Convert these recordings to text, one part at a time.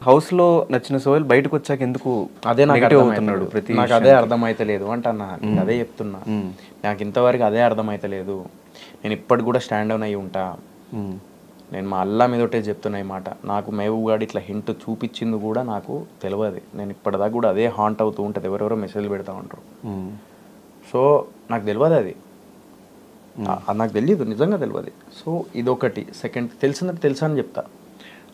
హౌస్‌లో నచ్చిన సోహెల్ బయటకొచ్చాక ఎందుకు అదే నాకు నెగెటివ్ అర్థమైతలేదు. అవుతున్నాడు ప్రతి నాకు అదే అర్థమైతలేదు అంటన్నా. అదే చెప్తున్నా. నాకు ఇంతవరకు అదే అర్థమైతలేదు. నేను ఇప్పటికి కూడా స్టాండ్ డౌన్ అయ్యి ఉంటా. నేను మా అల్లా మీద ఒకటే చెప్తున్నా ఈ మాట. నాకు మహబూబ్ గాడు ఇట్లా హింట్ చూపించింది కూడా నాకు తెలియదు. నేను ఇప్పటిదాకా కూడా అదే హాంట్ అవుతూ ఉంటుంది. ఎవరెవరో మెసేజ్లు పెడతా ఉంటారు. సో నాకు తెలియదు అది. నాకు తెలియదు, నిజంగా తెలియదు. సో ఇదొకటి. సెకండ్ తెలిసిందంటే తెలుసా అని చెప్తా.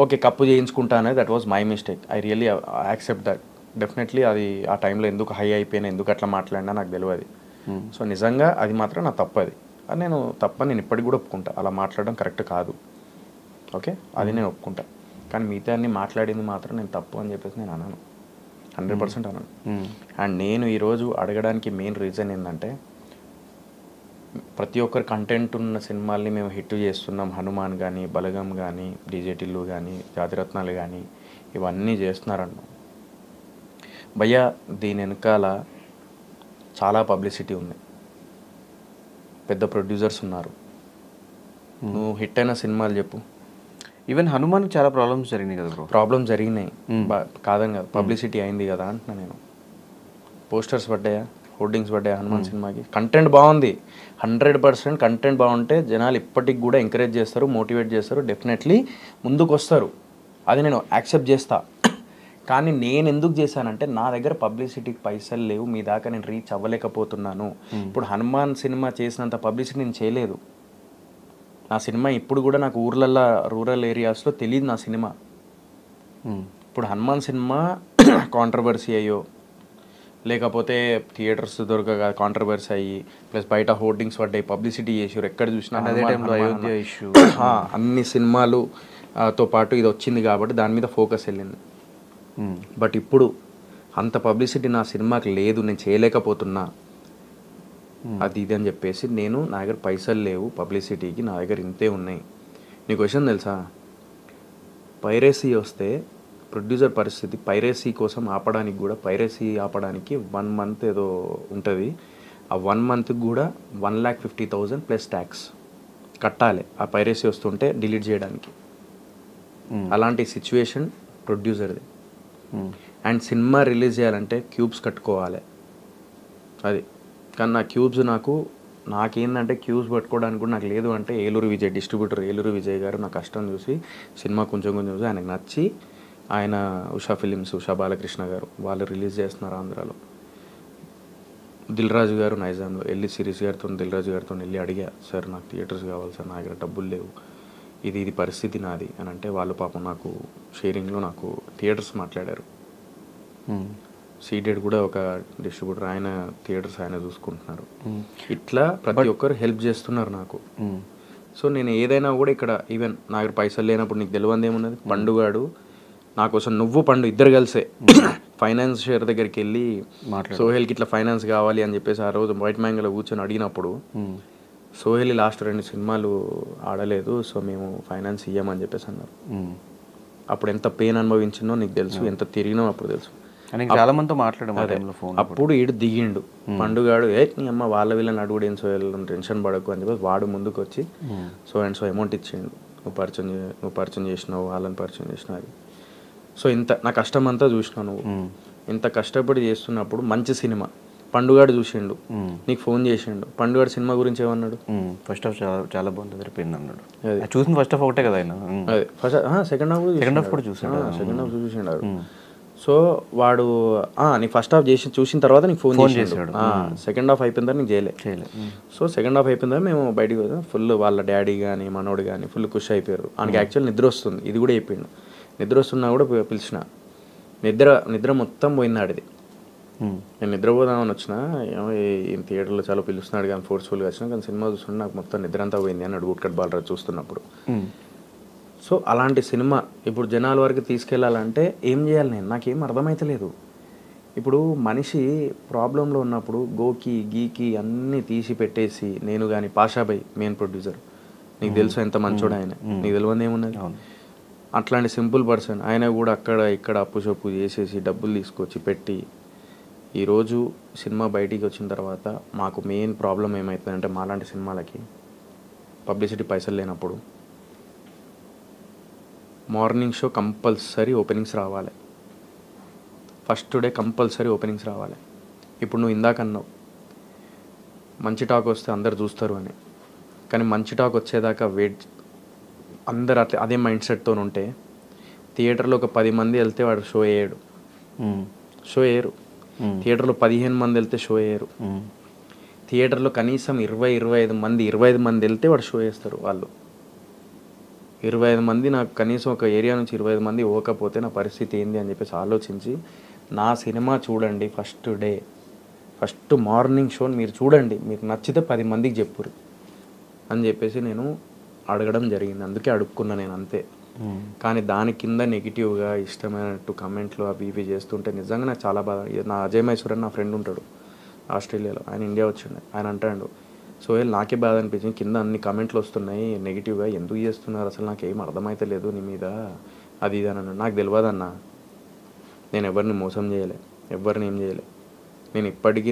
ఓకే, కప్పు చేయించుకుంటా అనేది that was my mistake. I really accept that. Definitely అది ఆ టైంలో ఎందుకు హై అయిపోయినా, ఎందుకు అట్లా మాట్లాడినా నాకు తెలియదు. సో నిజంగా అది మాత్రం నా తప్పది. అది నేను నేను ఇప్పటికి కూడా ఒప్పుకుంటా. అలా మాట్లాడడం కరెక్ట్ కాదు. ఓకే, అది నేను ఒప్పుకుంటా. కానీ మిగతా అన్ని మాట్లాడింది మాత్రం నేను తప్పు అని చెప్పేసి నేను అనను. 100% అనను. అండ్ నేను ఈరోజు అడగడానికి మెయిన్ రీజన్ ఏంటంటే, ప్రతి ఒక్కరి కంటెంట్ ఉన్న సినిమాల్ని మేము హిట్ చేస్తున్నాం. హనుమాన్ కానీ, బలగం కానీ, డీజే టిల్లు కానీ, జాతిరత్నాలు కానీ ఇవన్నీ చేస్తున్నారన్న భయ్య. దీని వెనకాల చాలా పబ్లిసిటీ ఉంది, పెద్ద ప్రొడ్యూసర్స్ ఉన్నారు. నువ్వు హిట్ అయిన సినిమాలు చెప్పు. ఈవెన్ హనుమాన్ చాలా ప్రాబ్లమ్స్ జరిగినాయి కదా బ్రో. ప్రాబ్లమ్స్ జరిగినాయి కాదని కదా, పబ్లిసిటీ అయింది కదా అంటున్నా నేను. పోస్టర్స్ పడ్డాయా, హోర్డింగ్స్ పడ్డాయా హనుమాన్ సినిమాకి? కంటెంట్ బాగుంది. 100% కంటెంట్ బాగుంటే జనాలు ఇప్పటికి కూడా ఎంకరేజ్ చేస్తారు, మోటివేట్ చేస్తారు, డెఫినెట్లీ ముందుకు వస్తారు. అది నేను యాక్సెప్ట్ చేస్తా. కానీ నేను ఎందుకు చేశానంటే, నా దగ్గర పబ్లిసిటీకి పైసలు లేవు, మీ దాకా నేను రీచ్ అవ్వలేకపోతున్నాను. ఇప్పుడు హనుమాన్ సినిమా చేసినంత పబ్లిసిటీ నేను చేయలేదు. నా సినిమా ఇప్పుడు కూడా నాకు ఊర్లల్లో, రూరల్ ఏరియాస్లో తెలియదు నా సినిమా. ఇప్పుడు హనుమాన్ సినిమా కాంట్రవర్సీ అయ్యో, లేకపోతే థియేటర్స్ దొరకగా కాంట్రవర్సీ అయ్యి, ప్లస్ బయట హోర్డింగ్స్ పడ్డాయి, పబ్లిసిటీ చేసారు, ఎక్కడ చూసినా అయోధ్య ఇష్యూ, అన్ని సినిమాలు తో పాటు ఇది వచ్చింది కాబట్టి దాని మీద ఫోకస్ వెళ్ళింది. బట్ ఇప్పుడు అంత పబ్లిసిటీ నా సినిమాకి లేదు, నేను చేయలేకపోతున్నా, అది ఇది అని చెప్పేసి నేను, నా దగ్గర పైసలు లేవు పబ్లిసిటీకి, నా దగ్గర ఇంతే ఉన్నాయి. నీకు క్వశ్చన్ తెలుసా, పైరసీ వస్తే ప్రొడ్యూసర్ పరిస్థితి, పైరసీ కోసం ఆపడానికి కూడా, పైరసీ ఆపడానికి 1 month ఏదో ఉంటుంది. ఆ 1 monthకి కూడా 1,50,000 ప్లస్ ట్యాక్స్ కట్టాలి ఆ పైరసీ వస్తుంటే డిలీట్ చేయడానికి. అలాంటి సిచ్యువేషన్ ప్రొడ్యూసర్ది. అండ్ సినిమా రిలీజ్ చేయాలంటే క్యూబ్స్ కట్టుకోవాలి అది. కానీ నా క్యూబ్స్ నాకేందంటే క్యూబ్స్ పట్టుకోవడానికి కూడా నాకు లేదు. అంటే ఏలూరు విజయ్ డిస్ట్రిబ్యూటర్, ఏలూరు విజయ్ గారు నా కష్టం చూసి, సినిమా కొంచెం చూసి ఆయనకు నచ్చి, ఆయన ఉషా ఫిలిమ్స్, ఉషా బాలకృష్ణ గారు వాళ్ళు రిలీజ్ చేస్తున్నారు ఆంధ్రాలో. దిల్ రాజు గారు నైజాంలో వెళ్ళి, సిరీస్ గారితో, దిల్ రాజు గారితో వెళ్ళి అడిగా, సార్ నాకు థియేటర్స్ కావాలి సార్, నా దగ్గర డబ్బులు లేవు, ఇది పరిస్థితి నాది అని అంటే, వాళ్ళు పాపం నాకు షేరింగ్లో నాకు థియేటర్స్ మాట్లాడారు. సీడెడ్ కూడా ఒక డిస్ట్రిబ్యూటర్, ఆయన థియేటర్స్ ఆయన చూసుకుంటున్నారు. ఇట్లా ప్రతి ఒక్కరు హెల్ప్ చేస్తున్నారు నాకు. సో నేను ఏదైనా కూడా ఇక్కడ, ఈవెన్ నా దగ్గర పైసలు లేనప్పుడు నీకు తెలియంది ఏమున్నది, పండుగాడు నా కోసం, నువ్వు పండు ఇద్దరు కలిసే ఫైనాన్షియర్ దగ్గరికి వెళ్ళి సోహెల్కి ఇట్లా ఫైనాన్స్ కావాలి అని చెప్పేసి ఆ రోజు వైట్ మ్యాంగోలో కూర్చొని అడిగినప్పుడు, సోహెల్ లాస్ట్ 2 సినిమాలు ఆడలేదు, సో మేము ఫైనాన్స్ ఇయ్యమని చెప్పేసి అన్నారు. అప్పుడు ఎంత పెయిన్ అనుభవించిందో నీకు తెలుసు, ఎంత తిరిగినో అప్పుడు తెలుసు. చాలా మందితో మాట్లాడాము. అప్పుడు ఈడు దిగిండు పండుగాడు, నీ అమ్మ వాళ్ళ వీళ్ళని అడుగుడు ఏం సోహెల్, టెన్షన్ పడకు అని చెప్పేసి వాడు ముందుకు వచ్చి సో అండ్ సో అమౌంట్ ఇచ్చిండు. నువ్వు పరిచయం చేసినావు, వాళ్ళని పరిచయం చేసినావు. సో ఇంత నా కష్టం అంతా చూసినావు నువ్వు. ఇంత కష్టపడి చేస్తున్నప్పుడు మంచి సినిమా పండుగాడు చూసిండు, నీకు ఫోన్ చేసిండు. పండుగాడు సినిమా గురించి ఏమన్నాడు, ఫస్ట్ హాఫ్ చాలా బాగుంది సరిపోయింది అన్నాడు. చూసింది ఫస్ట్ హాఫ్ ఒకటే కదా ఆయన, అదే ఫస్ట్ సెకండ్ హాఫ్ కూడా చూసిండు. సో వాడు నీ ఫస్ట్ హాఫ్ చూసిన తర్వాత నీకు ఫోన్ చేసాడు. సెకండ్ హాఫ్ అయిపోయిన తర్వాత నీకు చేయలే. సో సెకండ్ హాఫ్ అయిపోయిన తర్వాత మేము బయటికి పోతాం, ఫుల్ వాళ్ళ డాడీ కానీ మనోడు కానీ ఫుల్ ఖుషి అయిపోయారు. ఆయనకి యాక్చువల్ నిద్ర వస్తుంది, ఇది కూడా చెప్పిండు. నిద్ర వస్తున్నా కూడా పిలిచిన, నిద్ర మొత్తం పోయింది ఆడిది. నేను నిద్రపోదామని వచ్చిన, ఈ థియేటర్లో చాలా పిలుస్తున్నాడు కానీ ఫోర్స్ఫుల్గా వచ్చినా, కానీ సినిమా చూస్తుంటే నాకు మొత్తం నిద్ర అంతా పోయింది అన్నాడు గుట్కట్ బాలరాజు చూస్తున్నప్పుడు. సో అలాంటి సినిమా ఇప్పుడు జనాల వరకు తీసుకెళ్ళాలంటే ఏం చేయాలి, నాకేం అర్థమైతలేదు. ఇప్పుడు మనిషి ప్రాబ్లంలో ఉన్నప్పుడు గోకి గీకి అన్నీ తీసి పెట్టేసి, నేను కానీ పాషాబాయ్ మెయిన్ ప్రొడ్యూసర్, నీకు తెలుసు ఎంత మంచోడు ఆయన, నీకు తెలియదు ఏమున్నది. అట్లాంటి సింపుల్ పర్సన్ ఆయన కూడా అక్కడ ఇక్కడ అప్పు చప్పు చేసేసి డబ్బులు తీసుకొచ్చి పెట్టి, ఈరోజు సినిమా బయటికి వచ్చిన తర్వాత మాకు మెయిన్ ప్రాబ్లం ఏమవుతుందంటే, మాలాంటి సినిమాలకి పబ్లిసిటీ పైసలు లేనప్పుడు మార్నింగ్ షో కంపల్సరీ ఓపెనింగ్స్ రావాలి, ఫస్ట్ డే కంపల్సరీ ఓపెనింగ్స్ రావాలి. ఇప్పుడు నువ్వు ఇందాక అన్నావు మంచి టాక్ వస్తే అందరు చూస్తారు అని, కానీ మంచి టాక్ వచ్చేదాకా అందరు అట్లా అదే మైండ్ సెట్తో ఉంటే థియేటర్లో ఒక 10 మంది వెళ్తే వాడు షో వేయడు, షో వేయరు. థియేటర్లో 15 మంది వెళ్తే షో వేయరు. థియేటర్లో కనీసం 20-25 మంది వెళ్తే వాడు షో వేస్తారు. వాళ్ళు 25 మంది, నాకు కనీసం ఒక ఏరియా నుంచి 25 మంది పోకపోతే నా పరిస్థితి ఏంది అని చెప్పేసి ఆలోచించి నా సినిమా చూడండి, ఫస్ట్ మార్నింగ్ షోని మీరు చూడండి, మీకు నచ్చితే 10 మందికి చెప్పురు అని చెప్పేసి నేను అడగడం జరిగింది. అందుకే అడుక్కున్నా నేను, అంతే. కానీ దాని కింద నెగిటివ్గా ఇష్టమైనట్టు కమెంట్లు అవి ఇవి చేస్తుంటే నిజంగా నాకు చాలా బాధ. నా అజయ్ మైసూర్ అని నా ఫ్రెండ్ ఉంటాడు ఆస్ట్రేలియాలో, ఆయన ఇండియా వచ్చిండే. ఆయన అంటాడు, సోహెల్ నాకే బాధ అనిపించింది, కింద అన్ని కమెంట్లు వస్తున్నాయి నెగిటివ్గా, ఎందుకు చేస్తున్నారు అసలు నాకు ఏం అర్థమైతే లేదు నీ మీద, అది ఇది అని అన్నాడు. నాకు తెలియదన్నా, నేను ఎవరిని మోసం చేయలే, ఎవరిని ఏం చేయలే. నేను ఇప్పటికీ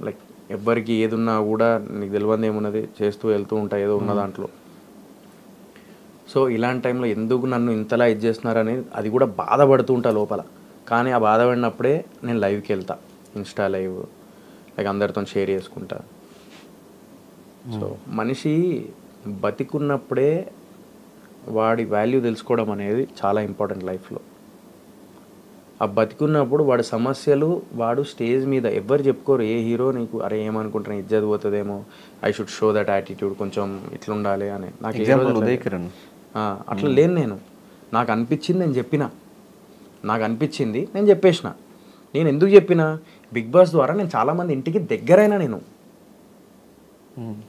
లైక్ ఎవరికి ఏదున్నా కూడా నీకు తెలియదు ఏమున్నది చేస్తూ వెళ్తూ ఉంటా ఏదో ఉన్న దాంట్లో. సో ఇలాంటి టైంలో ఎందుకు నన్ను ఇంతలా ఇది చేస్తున్నారని అది కూడా బాధపడుతూ ఉంటా లోపల. కానీ ఆ బాధపడినప్పుడే నేను లైవ్కి వెళ్తా, ఇన్స్టా లైవ్, లైక్ అందరితో షేర్ చేసుకుంటా. సో మనిషి బతికున్నప్పుడే వాడి వాల్యూ తెలుసుకోవడం అనేది చాలా ఇంపార్టెంట్ లైఫ్లో. ఆ బతికున్నప్పుడు వాడి సమస్యలు వాడు స్టేజ్ మీద ఎవ్వరు చెప్పుకోరు. ఏ హీరో నీకు అరే ఏమనుకుంటాను ఇజ్జత్ పోతుందేమో, I should show that attitude, కొంచెం ఇట్లా ఉండాలి అని. నాకు అట్లా లేను నేను. నాకు అనిపించింది నేను చెప్పిన, నాకు అనిపించింది నేను చెప్పేసిన. నేను ఎందుకు చెప్పిన, బిగ్ బాస్ ద్వారా నేను చాలామంది ఇంటికి దగ్గరైనా, నేను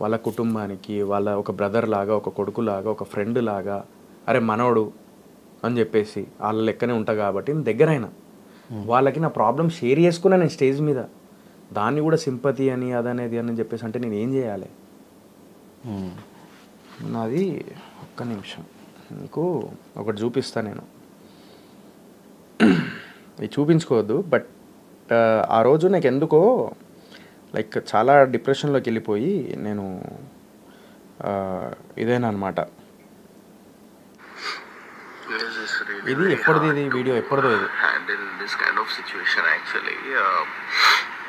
వాళ్ళ కుటుంబానికి, వాళ్ళ ఒక బ్రదర్ లాగా, ఒక కొడుకు లాగా, ఒక ఫ్రెండ్ లాగా, అరే మనోడు అని చెప్పేసి వాళ్ళ లెక్కనే ఉంటా కాబట్టి నేను దగ్గరైనా. వాళ్ళకి నా ప్రాబ్లం షేర్ చేసుకున్నా నేను స్టేజ్ మీద. దాన్ని కూడా సింపతి అని అదనేది అని చెప్పేసి అంటే నేను ఏం చేయాలి? నాది ఒక్క నిమిషం మీకు ఒకటి చూపిస్తా నేను. ఇది చూపించుకోవద్దు, బట్ ఆ రోజు నాకు ఎందుకో లైక్ చాలా డిప్రెషన్లోకి వెళ్ళిపోయి నేను ఇదేనా అనమాట. ఇది ఎప్పటిది, ఇది వీడియో ఎప్పటిదో. ఇది handle this kind of situation actually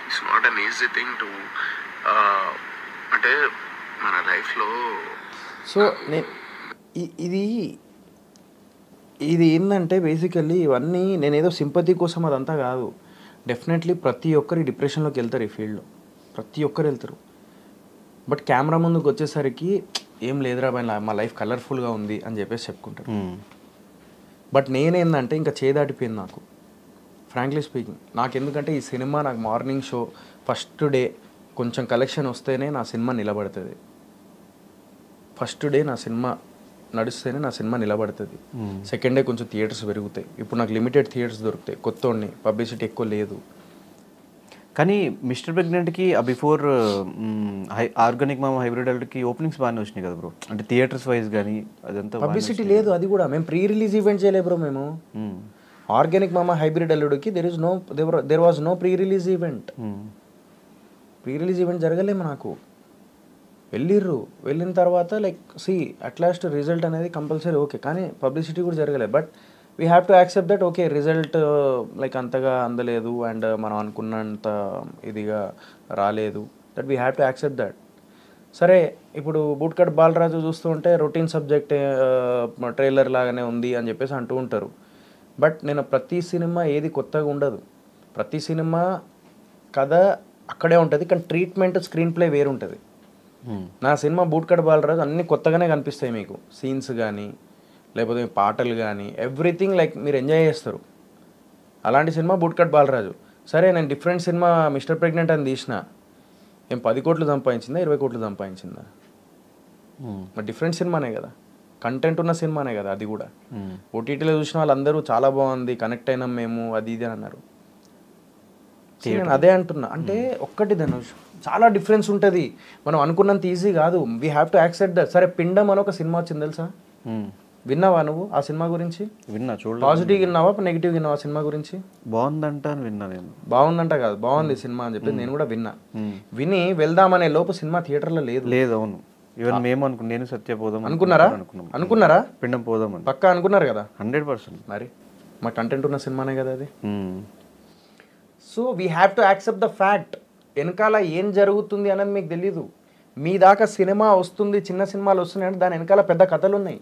it's not an easy thing to అంటే మన లైఫ్లో. సో ఇది ఏంటంటే బేసికల్లీ ఇవన్నీ నేనేదో సింపతి కోసం అదంతా కాదు. డెఫినెట్లీ ప్రతి ఒక్కరు డిప్రెషన్లోకి వెళ్తారు, ఈ ఫీల్డ్లో ప్రతి ఒక్కరు వెళ్తారు. బట్ కెమెరా ముందుకు వచ్చేసరికి ఏం లేదురా మా లైఫ్ కలర్ఫుల్గా ఉంది అని చెప్పేసి చెప్పుకుంటారు. బట్ నేనేందంటే ఇంకా చేదాటిపోయింది నాకు, ఫ్రాంక్లీ స్పీకింగ్. నాకు ఎందుకంటే ఈ సినిమా నాకు మార్నింగ్ షో ఫస్ట్ డే కొంచెం కలెక్షన్ వస్తేనే నా సినిమా నిలబడుతుంది. ఫస్ట్ డే నా సినిమా నడుస్తేనే నా సినిమా నిలబడుతుంది. సెకండ్ డే కొంచెం థియేటర్స్ పెరుగుతాయి. ఇప్పుడు నాకు లిమిటెడ్ థియేటర్స్ దొరుకుతాయి, కొత్తోడిని, పబ్లిసిటీ ఎక్కువ లేదు. కానీ మిస్టర్ ప్రెగ్నెంట్కి బిఫోర్ ఆర్గానిక్ మామ హైబ్రిడ్ అల్లుడికి ఓపెనింగ్స్ బాగానే వచ్చినాయి కదా బ్రో, అంటే థియేటర్స్ వైజ్ కానీ అదంతా పబ్లిసిటీ లేదు. అది కూడా మేము ప్రీ రిలీజ్ ఈవెంట్ చేయలేదు బ్రో. మేము ఆర్గానిక్ మామ హైబ్రిడ్ అల్లుడికి there was no pre release event. Pre release event జరగలేము. నాకు వెళ్ళిన తర్వాత లైక్ అట్లాస్ట్ రిజల్ట్ అనేది కంపల్సరీ ఓకే, కానీ పబ్లిసిటీ కూడా జరగలేదు. But we have to accept that okay result like అంతగా అందలేదు అండ్ మనం అనుకున్నంత ఇదిగా రాలేదు. That we have to accept that. సరే, ఇప్పుడు బూట్కట్ బాలరాజు చూస్తూ ఉంటే రొటీన్ సబ్జెక్ట్ ట్రైలర్ లాగానే ఉంది అని చెప్పేసి అంటూ ఉంటారు. బట్ నేను ప్రతి సినిమా ఏది కొత్తగా ఉండదు, ప్రతి సినిమా కథ అక్కడే ఉంటుంది, కానీ ట్రీట్మెంట్ స్క్రీన్ ప్లే వేరు ఉంటుంది. నా సినిమా బూట్కట్ బాలరాజు అన్నీ కొత్తగానే కనిపిస్తాయి మీకు, సీన్స్ కానీ లేకపోతే పాటలు కానీ ఎవ్రీథింగ్ లైక్ మీరు ఎంజాయ్ చేస్తారు. అలాంటి సినిమా బూట్కట్ బాలరాజు. సరే, నేను డిఫరెంట్ సినిమా మిస్టర్ ప్రెగ్నెంట్ అని తీసిన, ఏం 10 కోట్లు సంపాదించిందా 20 కోట్లు సంపాదించిందా? మరి డిఫరెంట్ సినిమానే కదా, కంటెంట్ ఉన్న సినిమానే కదా అది కూడా. ఓటీటీలో చూసిన వాళ్ళందరూ చాలా బాగుంది, కనెక్ట్ అయినాం మేము, అది ఇది అని అన్నారు. నేను అదే అంటున్నా, అంటే ఒక్కటి ధనుష్ చాలా డిఫరెన్స్ ఉంటుంది. మనం అనుకున్నంత ఈజీ కాదు. We have to accept that. సరే, పిండం అని ఒక సినిమా వచ్చింది తెలుసా? విన్నావా నువ్వు ఆ సినిమా గురించి? విన్నా, చూడలేదు. పాజిటివ్ విన్నావా నెగిటివ్ విన్నావా సినిమా గురించి? బాగుందంట అని విన్నా నేను. బాగుందంట కాదు, బాగుంది సినిమా అని చెప్పి నేను కూడా విన్నా. విని వెళ్దామనే లోపు సినిమా థియేటర్లో లేదు. అవును, ఈవెన్ మేము నేను సత్య పోదాం అనుకున్నారా అనుకున్నారా పిండం పోదాం అని పక్కా అనుకున్నారు కదా 100%. మరి మా కంటెంట్ ఉన్న సినిమానే కదా అది. So we have to accept the fact. వెనకాల ఏం జరుగుతుంది అన్నది మీకు తెలీదు. మీ దాకా సినిమా వస్తుంది, చిన్న సినిమాలు వస్తున్నాయి అంటే దాని వెనకాల పెద్ద కథలు ఉన్నాయి.